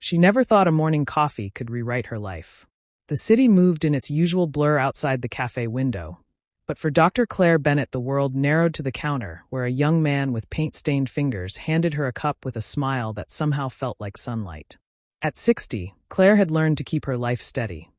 She never thought a morning coffee could rewrite her life. The city moved in its usual blur outside the cafe window. But for Dr. Claire Bennett, the world narrowed to the counter, where a young man with paint-stained fingers handed her a cup with a smile that somehow felt like sunlight. At 60, Claire had learned to keep her life steady.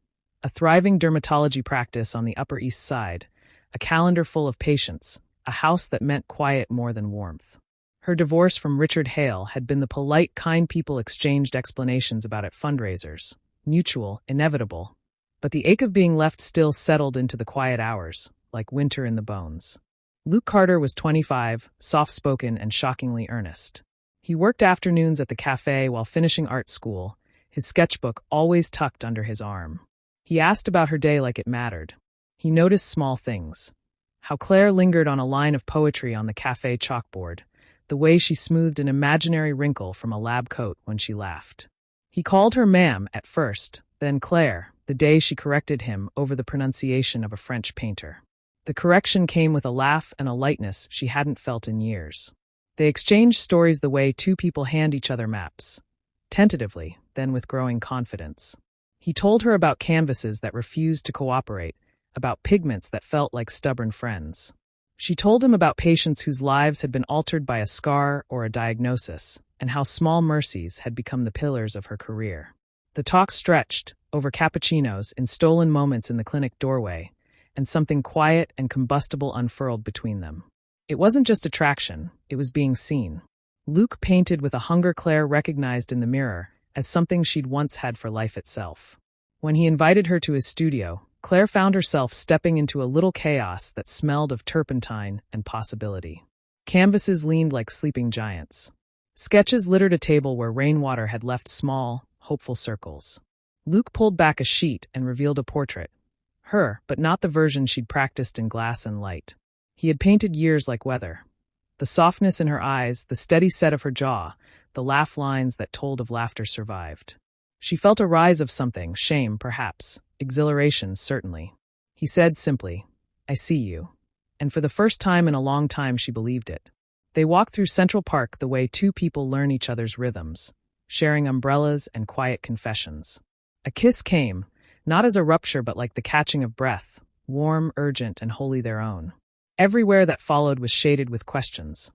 A thriving dermatology practice on the Upper East Side, a calendar full of patients, a house that meant quiet more than warmth. Her divorce from Richard Hale had been the polite, kind people exchanged explanations about at fundraisers, mutual, inevitable. But the ache of being left still settled into the quiet hours, like winter in the bones. Luke Carter was 25, soft-spoken and shockingly earnest. He worked afternoons at the cafe while finishing art school, his sketchbook always tucked under his arm. He asked about her day like it mattered. He noticed small things. How Claire lingered on a line of poetry on the cafe chalkboard, the way she smoothed an imaginary wrinkle from a lab coat when she laughed. He called her ma'am at first, then Claire, the day she corrected him over the pronunciation of a French painter. The correction came with a laugh and a lightness she hadn't felt in years. They exchanged stories the way two people hand each other maps. Tentatively, then with growing confidence. He told her about canvases that refused to cooperate, about pigments that felt like stubborn friends. She told him about patients whose lives had been altered by a scar or a diagnosis, and how small mercies had become the pillars of her career. The talk stretched, over cappuccinos, in stolen moments in the clinic doorway, and something quiet and combustible unfurled between them. It wasn't just attraction, it was being seen. Luke painted with a hunger Claire recognized in the mirror as something she'd once had for life itself. When he invited her to his studio, Claire found herself stepping into a little chaos that smelled of turpentine and possibility. Canvases leaned like sleeping giants. Sketches littered a table where rainwater had left small, hopeful circles. Luke pulled back a sheet and revealed a portrait. Her, but not the version she'd practiced in glass and light. He had painted years like weather. The softness in her eyes, the steady set of her jaw, the laugh lines that told of laughter survived. She felt a rise of something, shame perhaps, exhilaration certainly. He said simply, "I see you." And for the first time in a long time she believed it. They walked through Central Park the way two people learn each other's rhythms, sharing umbrellas and quiet confessions. A kiss came, not as a rupture but like the catching of breath, warm, urgent, and wholly their own. Everywhere that followed was shaded with questions.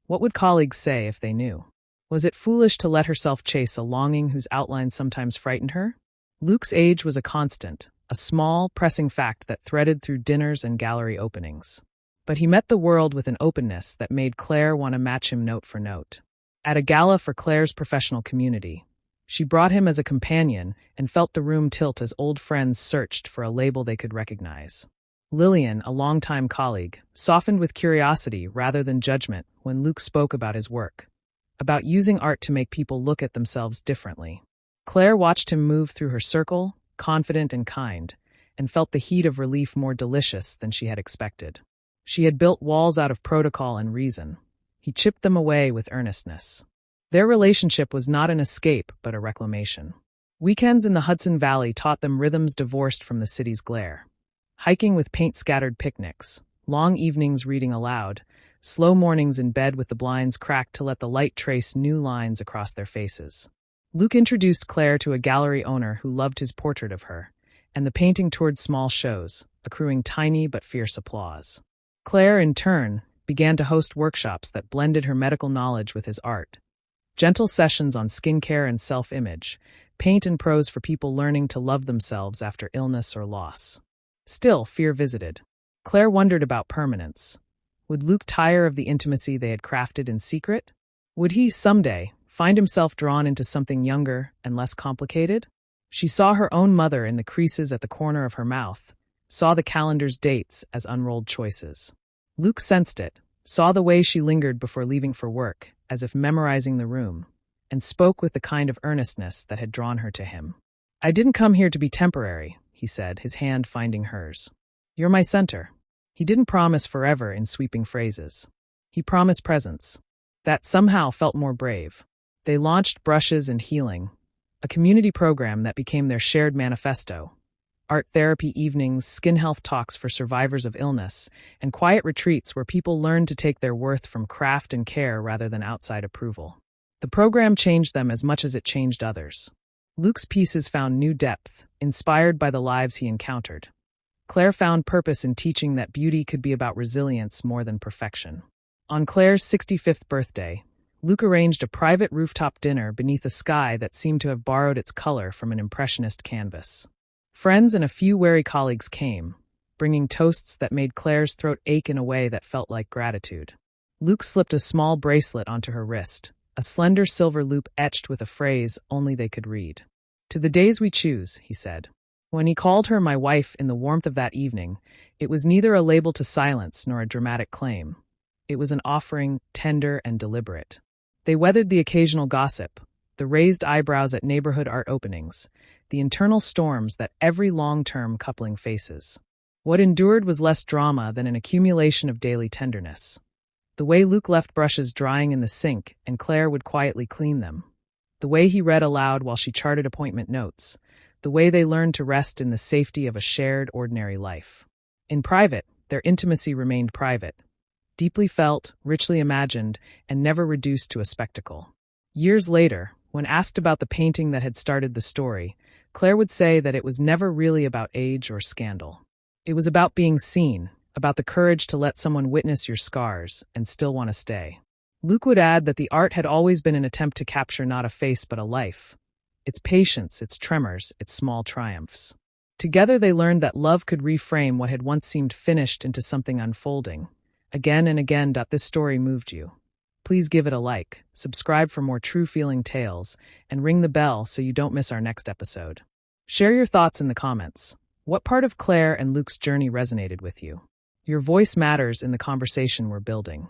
What would colleagues say if they knew? Was it foolish to let herself chase a longing whose outlines sometimes frightened her? Luke's age was a constant, a small, pressing fact that threaded through dinners and gallery openings. But he met the world with an openness that made Claire want to match him note for note. At a gala for Claire's professional community, she brought him as a companion and felt the room tilt as old friends searched for a label they could recognize. Lillian, a longtime colleague, softened with curiosity rather than judgment when Luke spoke about his work, about using art to make people look at themselves differently. Claire watched him move through her circle, confident and kind, and felt the heat of relief more delicious than she had expected. She had built walls out of protocol and reason. He chipped them away with earnestness. Their relationship was not an escape, but a reclamation. Weekends in the Hudson Valley taught them rhythms divorced from the city's glare. Hiking with paint-scattered picnics, long evenings reading aloud, slow mornings in bed with the blinds cracked to let the light trace new lines across their faces. Luke introduced Claire to a gallery owner who loved his portrait of her, and the painting toured small shows, accruing tiny but fierce applause. Claire, in turn, began to host workshops that blended her medical knowledge with his art. Gentle sessions on skincare and self-image, paint and prose for people learning to love themselves after illness or loss. Still, fear visited. Claire wondered about permanence. Would Luke tire of the intimacy they had crafted in secret? Would he, someday, find himself drawn into something younger and less complicated? She saw her own mother in the creases at the corner of her mouth, saw the calendar's dates as unrolled choices. Luke sensed it, saw the way she lingered before leaving for work, as if memorizing the room, and spoke with the kind of earnestness that had drawn her to him. "I didn't come here to be temporary," he said, his hand finding hers. "You're my center." He didn't promise forever in sweeping phrases. He promised presence. That somehow felt more brave. They launched Brushes and Healing, a community program that became their shared manifesto. Art therapy evenings, skin health talks for survivors of illness, and quiet retreats where people learned to take their worth from craft and care rather than outside approval. The program changed them as much as it changed others. Luke's pieces found new depth, inspired by the lives he encountered. Claire found purpose in teaching that beauty could be about resilience more than perfection. On Claire's 65th birthday, Luke arranged a private rooftop dinner beneath a sky that seemed to have borrowed its color from an impressionist canvas. Friends and a few wary colleagues came, bringing toasts that made Claire's throat ache in a way that felt like gratitude. Luke slipped a small bracelet onto her wrist, a slender silver loop etched with a phrase only they could read. "To the days we choose," he said. When he called her my wife in the warmth of that evening, it was neither a label to silence nor a dramatic claim. It was an offering, tender and deliberate. They weathered the occasional gossip, the raised eyebrows at neighborhood art openings, the internal storms that every long-term coupling faces. What endured was less drama than an accumulation of daily tenderness. The way Luke left brushes drying in the sink and Claire would quietly clean them. The way he read aloud while she charted appointment notes. The way they learned to rest in the safety of a shared, ordinary life. In private, their intimacy remained private. Deeply felt, richly imagined, and never reduced to a spectacle. Years later, when asked about the painting that had started the story, Claire would say that it was never really about age or scandal. It was about being seen, about the courage to let someone witness your scars and still want to stay. Luke would add that the art had always been an attempt to capture not a face but a life. Its patience, its tremors, its small triumphs. Together they learned that love could reframe what had once seemed finished into something unfolding. Again and again. This story moved you. Please give it a like, subscribe for more true-feeling tales, and ring the bell so you don't miss our next episode. Share your thoughts in the comments. What part of Claire and Luke's journey resonated with you? Your voice matters in the conversation we're building.